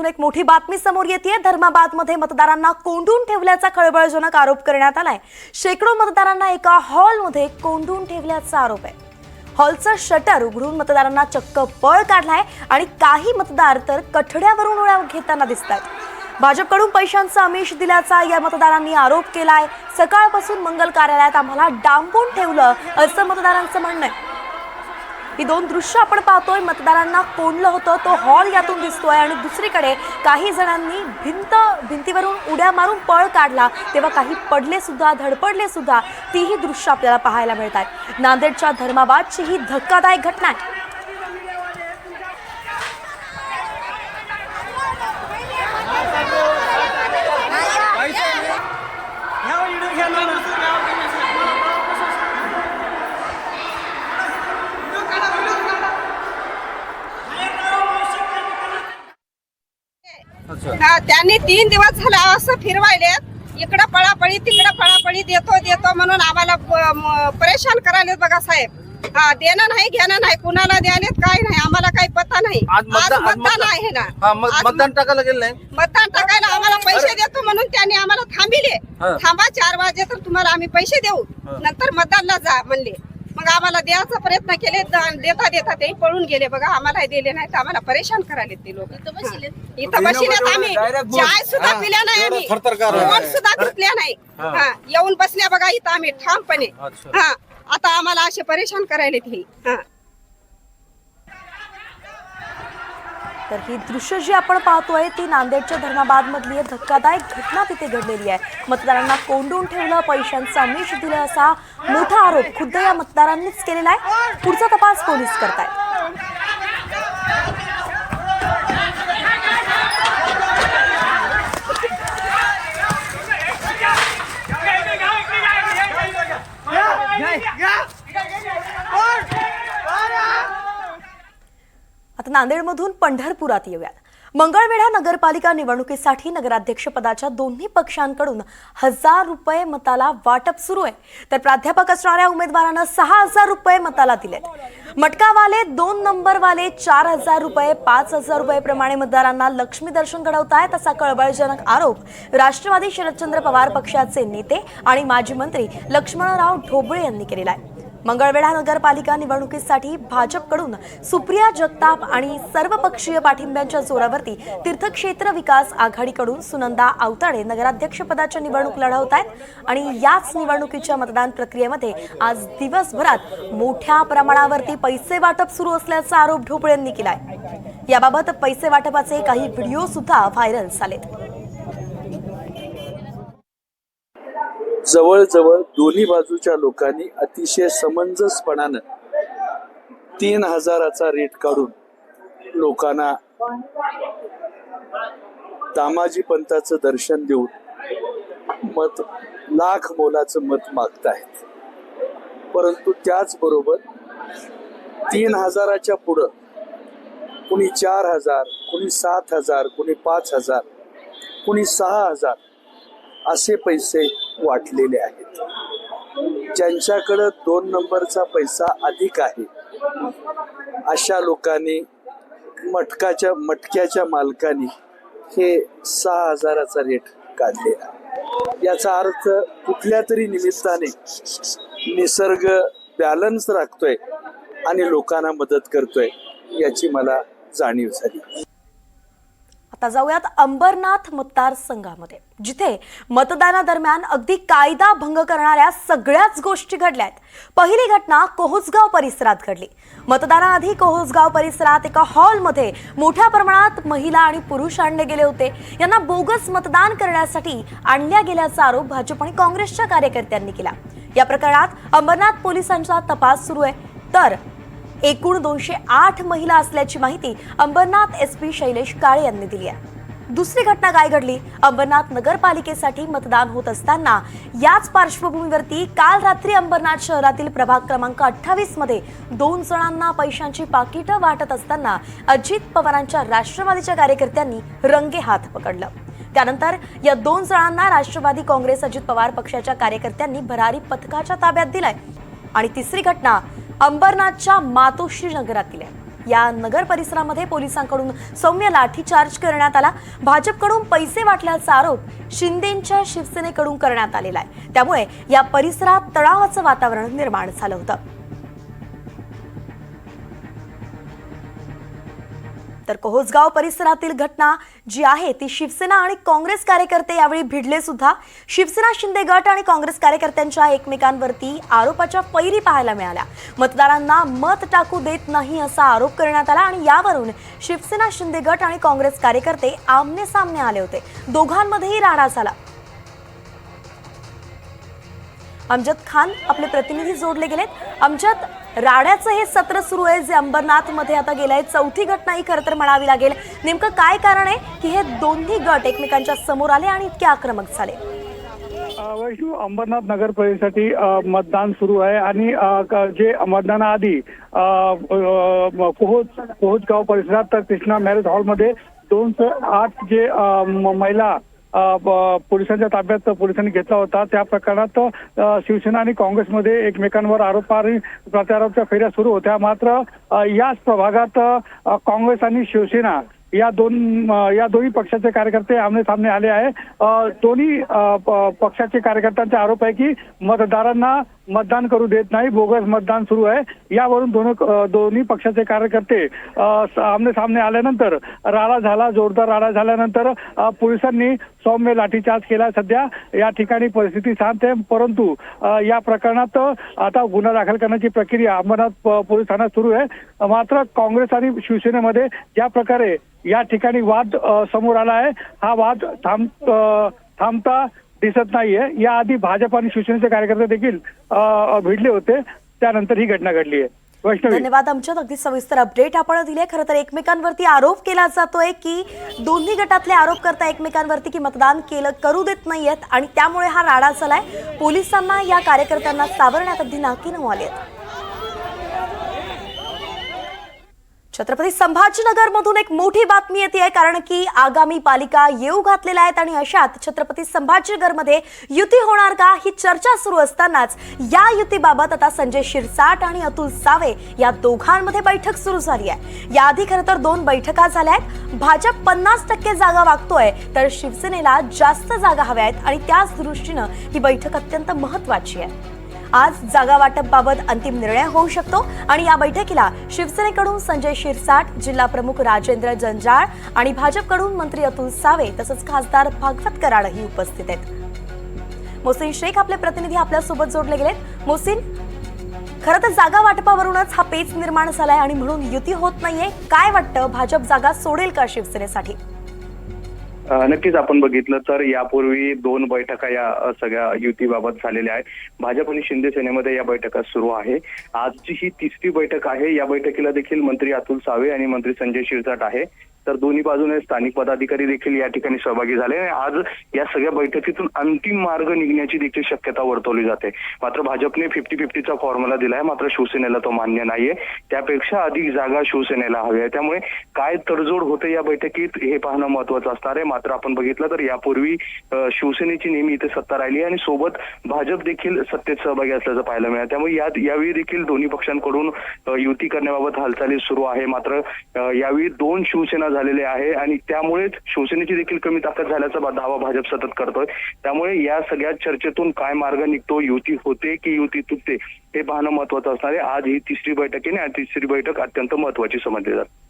एक मोठी बातमी समोर येते। धर्माबादमध्ये मतदारांना कोंडून ठेवल्याचा खळबळजनक आरोप करण्यात आलाय। शेकडो मतदारांना एका हॉलमध्ये कोंडून ठेवल्याचा आरोप आहे। हॉलचं शटर उघडून मतदारांना चक्क पळ काढलाय आणि काही मतदार तर कठड्यावरून उड्या घेताना दिसतात। भाजपकडून पैशांचा आमिष दिल्याचा या मतदारांनी आरोप केलाय। सकाळपासून मंगल कार्यालयात आम्हाला डांबून ठेवलं असं मतदारांचं म्हणणं आहे। ही दोन दृश्य आपण पाहतोय। मतदारांना कोंडलं होतं तो हॉल यातून दिसतोय आणि दुसरीकडे काही जणांनी भिंतीवरून उड्या मारून पळ काढला, तेव्हा काही पडले सुद्धा, धडपडले सुद्धा। तीही दृश्य आपल्याला पाहायला मिळतात। नांदेडच्या धर्माबादची ही धक्कादायक घटना आहे। त्यांनी 3 दिवस झाला असं फिरवायलेत। इकडं पळापळी तिकडं पळापळी देतो म्हणून आम्हाला परेशान करायलेत बघा साहेब। देणं नाही घेणं नाही, कुणाला द्यालेत काय नाही आम्हाला काही पता नाही। आज मतदान आहे ना, मतदान टाकायला गेलं नाही। मतदान टाकायला आम्हाला पैसे देतो म्हणून त्यांनी आम्हाला थांबिले। थांबा 4 वाजे तर तुम्हाला आम्ही पैसे देऊ, नंतर मतदानला जा म्हणले। मग आम्हाला द्यायचा प्रयत्न केले, देता ते पळून गेले बघा। आम्हाला दिले नाही तर आम्हाला परेशान करायले ते लोक। इथं बसलेत आम्ही, चाय सुद्धा पिल्या नाही आम्ही, फोन सुद्धा घेतल्या नाही। येऊन बसल्या बघा इथं आम्ही ठामपणे। आता आम्हाला असे परेशान करायले ते। तर ही दृश्य जी आपण पाहतोय ती नांदेडच्या धर्माबाद मधली धक्कादायक घटना तिथे घडलेली आहे। मतदारांना कोंडून ठेवलं, पैशांचा आमिष दिलं असा मोठा आरोप खुद्द या मतदारांनीच केलेला आहे। पुढचा तपास पोलीस करतायत। आता नांदेडमधून पंढरपुरात येऊयात। मंगळवेढा नगरपालिका निवडणुकीसाठी नगराध्यक्षपदाच्या दोन्ही पक्षांकडून 1000 रुपये मताला वाटप सुरू आहे। तर प्राध्यापक असणाऱ्या उमेदवारांना 6000 रुपये मताला दिलेत। मटकावाले 2 नंबरवाले 4000 रुपये, 5000 रुपये प्रमाणे मतदारांना लक्ष्मी दर्शन घडवतायत असा कळबळजनक आरोप राष्ट्रवादी शरदचंद्र पवार पक्षाचे नेते आणि माजी मंत्री लक्ष्मणराव ढोबळे यांनी केलेला आहे। मंगळवेढा नगरपालिका निवडणुकीसाठी भाजपकडून सुप्रिया जगताप आणि सर्वपक्षीय पाठिंब्याच्या जोरावरती तीर्थक्षेत्र विकास आघाडीकडून सुनंदा आवताडे नगराध्यक्षपदाच्या निवडणूक लढवत आहेत। आणि याच निवडणुकीच्या मतदान प्रक्रियेमध्ये आज दिवसभरात मोठ्या प्रमाणावरती पैसे वाटप सुरू असल्याचा आरोप ढोबळे यांनी केलाय। याबाबत पैसे वाटपाचे काही व्हिडिओ सुद्धा व्हायरल झालेत। जवळजवळ दोन्ही बाजूच्या लोकांनी अतिशय समंजसपणानं 3000चा रेट काढून लोकांना दामाजी पंताचं दर्शन देऊन लाख मोलाचं मत मागतायत। परंतु त्याचबरोबर 3000च्या पुढं कुणी 4000, कुणी 7000, कुणी 5000, कुणी 6000 असे पैसे वाटलेले आहेत। ज्यांच्याकडे 2 नंबरचा पैसा अधिक आहे अशा लोकांनी मटक्याच्या मालकांनी हे 6000चा रेट काढलेला। याचा अर्थ कुठल्या तरी निमित्ताने निसर्ग बॅलन्स राखतोय आणि लोकांना मदत करतोय याची मला जाणीव झाली। आता जाऊयात अंबरनाथ मतदारसंघामध्ये, जिथे मतदानादरम्यान अगदी कायदा भंग करणाऱ्या सगळ्याच गोष्टी घडल्यात। पहिली घटना कोहोसगाव परिसरात घडली। मतदानाआधी कोहोसगाव परिसरात एका हॉलमध्ये मोठ्या प्रमाणात महिला आणि पुरुष आणले गेले होते। यांना बोगस मतदान करण्यासाठी आणल्या गेल्याचा आरोप भाजप आणि काँग्रेसच्या कार्यकर्त्यांनी केला। या प्रकरणात अंबरनाथ पोलिसांचा तपास सुरू आहे। तर एकूण 208 महिला असल्याची माहिती अंबरनाथ एसपी शैलेश काळे यांनी दिली आहे। दुसरी घटना काय घडली? अंबरनाथ नगरपालिकेसाठी मतदान होत असताना याच पार्श्वभूमीवरती काल रात्री अंबरनाथ शहरातील प्रभाग क्रमांक 28 मध्ये 2 जणांना पैशांची पाकिटं वाटत असताना अजित पवारांच्या राष्ट्रवादीच्या कार्यकर्त्यांनी रंगेहात पकडलं। त्यानंतर या 2 जणांना राष्ट्रवादी काँग्रेस अजित पवार पक्षाच्या कार्यकर्त्यांनी भरारी पथकाच्या ताब्यात दिलंय। आणि तिसरी घटना अंबरनाथच्या मातोश्री नगरातील आहे। या नगर परिसरामध्ये पोलिसांकडून सौम्य लाठीचार्ज करण्यात आला. भाजपकडून पैसे वाटल्याचा आरोप शिंदेंच्या शिवसेनेकडून करण्यात आलेला आहे. त्यामुळे या परिसरात तणावाचं वातावरण निर्माण झालं होतं. तर कोहोजगाव परिसरातील घटना जी आहे ती शिवसेना आणि काँग्रेस कार्यकर्ते यावेळी भिडले सुद्धा. शिवसेना शिंदे गट आणि काँग्रेस कार्यकर्त्यांच्या एकमेकांवरती आरोपाच्या फैरी पाहायला मिळाल्या. मतदारांना मत टाकू देत नाही असा आरोप करण्यात आला आणि यावरून शिवसेना शिंदे गट आणि काँग्रेस कार्यकर्ते आमने सामने आले होते. दोघांमध्येही राडा झाला. अमजद खान आपले प्रतिनिधी जोडले गेलेत. अमजद, राड्याचं हे सत्र सुरू आहे जे अंबरनाथ मध्ये आता गेलंय. चौथी घटना ही खरं तर म्हणावी लागेल. नेमकं काय कारण आहे की हे दोन्ही गट एकमेकांच्या समोर आले आणि इतके आक्रमक झाले? वैष्णू, अंबरनाथ नगर परिषदेसाठी मतदान सुरू आहे आणि जे मतदानाआधी कोहोजगाव परिसरात तर कृष्णा मॅरेज हॉलमध्ये 208 जे महिला पोलिसांच्या ताब्यात पोलिसांनी घेतला होता. त्या प्रकरणात शिवसेना आणि काँग्रेसमध्ये एकमेकांवर आरोप आणि प्रत्यारोपच्या फेऱ्या सुरू होत्या. मात्र याच प्रभागात काँग्रेस आणि शिवसेना या दोन्ही पक्षाचे कार्यकर्ते आमने सामने आले आहे. दोन्ही पक्षाचे कार्यकर्त्यांचा आरोप आहे की मतदारांना मतदान करू देत नाही, बोगस मतदान सुरू आहे. यावरून दोन्ही पक्षाचे कार्यकर्ते आमने सामने आल्यानंतर राडा झाला. जोरदार राडा झाल्यानंतर पोलिसांनी सौम्य लाठीचार्ज केला. सध्या या ठिकाणी परिस्थिती शांत आहे. परंतु या प्रकरणात आता गुन्हा दाखल करण्याची प्रक्रिया अंबरनाथ पोलीस ठाण्यात सुरू आहे. मात्र काँग्रेस आणि शिवसेनेमध्ये ज्या प्रकारे या ठिकाणी वाद समोर आला आहे, हा वाद थांबता दिसत नाहीये. याआधी भाजप आणि शिवसेनेचे कार्यकर्ते देखील भिडले होते. त्यानंतर ही घटना घडली आहे. वैष्णवी, धन्यवाद आमच्यात. अगदी सविस्तर अपडेट आपण दिले. खरं तर एकमेकांवरती आरोप केला जातोय की दोन्ही गटातले आरोप करता एकमेकांवरती की मतदान करू देत नाहीयेत आणि त्यामुळे हा राडा झालाय. पोलिसांना या कार्यकर्त्यांना सावरण्यात अगदी नाकी नऊ आली आहेत. छत्रपती संभाजीनगर मधून एक मोठी बातमी येते आहे कारण की आगामी पालिका येऊ घातलेल्या आहेत आणि अशात छत्रपती संभाजीनगरमध्ये युती होणार का ही चर्चा सुरू असतानाच या युतीबाबत आता संजय शिरसाट आणि अतुल सावे या दोघांमध्ये बैठक सुरू झाली आहे. याआधी खरं तर 2 बैठका झाल्या आहेत. भाजप 50% जागा मागतोय तर शिवसेनेला जास्त जागा हव्या आहेत आणि त्याच दृष्टीनं ही बैठक अत्यंत महत्त्वाची आहे. आज जागा वाटपबाबत अंतिम निर्णय होऊ शकतो आणि या बैठकीला शिवसेनेकडून संजय शिरसाट, जिल्हा प्रमुख राजेंद्र जंजाळ आणि भाजपकडून मंत्री अतुल सावे तसंच खासदार भागवत कराडही उपस्थित आहेत. मोहसिन शेख आपले प्रतिनिधी आपल्या सोबत जोडले गेलेत. मोहसिन, खरं तर जागा वाटपावरूनच हा पेच निर्माण झालाय आणि म्हणून युती होत नाहीये. काय वाटतं, भाजप जागा सोडेल का शिवसेनेसाठी? नक्कीच आपण बघितलं तर यापूर्वी 2 बैठका या सगळ्या युतीबाबत झालेल्या आहेत. भाजप आणि शिंदे सेनेमध्ये या बैठका सुरू आहे. आजची ही 3री बैठक आहे. या बैठकीला देखील मंत्री अतुल सावे आणि मंत्री संजय शिरसाट आहे. तर दोन्ही बाजूने स्थानिक पदाधिकारी देखील या ठिकाणी सहभागी झाले. आज या सगळ्या बैठकीतून अंतिम मार्ग निघण्याची देखील शक्यता वर्तवली जाते. मात्र भाजपने 50-50चा फॉर्म्युला दिलाय, मात्र शिवसेनेला तो मान्य नाहीये. त्यापेक्षा अधिक जागा शिवसेनेला हवी आहे. त्यामुळे काय तडजोड होते या बैठकीत हे पाहणं महत्वाचं असणार आहे. मात्र आपण बघितलं तर यापूर्वी शिवसेनेची नेहमी इथे सत्ता राहिली आणि सोबत भाजप देखील सत्तेत सहभागी असल्याचं पाहायला मिळालं. त्यामुळे यावेळी देखील दोन्ही पक्षांकडून युती करण्याबाबत हालचाली सुरू आहे. मात्र यावेळी 2 शिवसेना झालेले आहे आणि त्यामुळेच शिवसेनेची देखील कमी ताकद झाल्याचा दावा भाजप सतत करतोय. त्यामुळे या सगळ्या चर्चेतून काय मार्ग निघतो, युती होते की युती तुटते हे पाहणं महत्वाचं असणार आहे. आज ही 3री बैठक आहे आणि 3री बैठक अत्यंत महत्वाची समजली जाते.